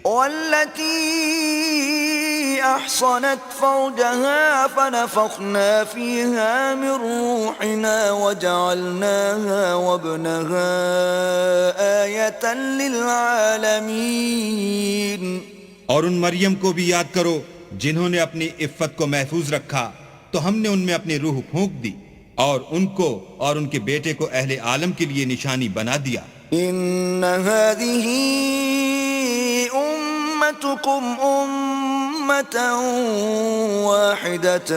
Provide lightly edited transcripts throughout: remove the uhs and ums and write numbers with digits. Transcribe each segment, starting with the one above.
والتي أحصنت فرجها فنفخنا فيها من روحنا وجعلناها وابنها آية للعالمين. اور ان مریم کو بھی یاد کرو جنہوں نے اپنی عفت کو محفوظ رکھا تو ہم نے ان میں اپنی روح پھونک دی اور ان کو اور ان کے بیٹے کو اہل عالم کے لیے نشانی بنا دیا. إن هذه أمتكم أمة واحدة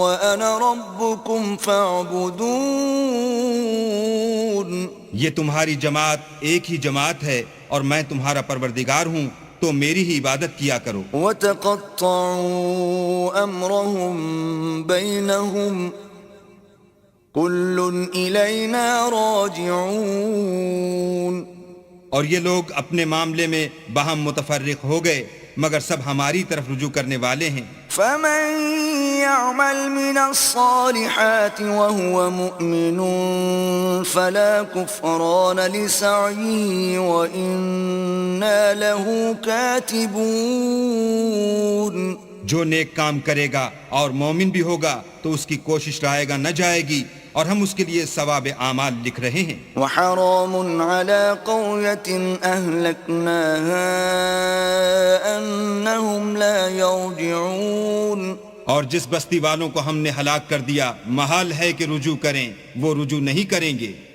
وأنا ربكم فاعبدون. یہ تمہاری جماعت ایک ہی جماعت ہے اور میں تمہارا پروردگار ہوں تو میری ہی عبادت کیا کرو. وتقطعوا أمرهم بينهم كل إلينا راجعون. اور یہ لوگ اپنے معاملے میں باہم متفرق ہو گئے مگر سب ہماری طرف رجوع کرنے والے ہیں. فمن يعمل من الصالحات وهو مؤمن فلا كفران لسعيه وإنا له كاتبون. جو نیک کام کرے گا اور مومن بھی ہوگا تو اس کی کوشش رائے گا نہ جائے گی اور ہم اس کے لیے ثواب اعمال لکھ رہے ہیں. وحرام على قرية أهلكناها أنهم لا يرجعون. اور جس بستی والوں کو ہم نے ہلاک کر دیا محال ہے کہ رجوع کریں، وہ رجوع نہیں کریں گے.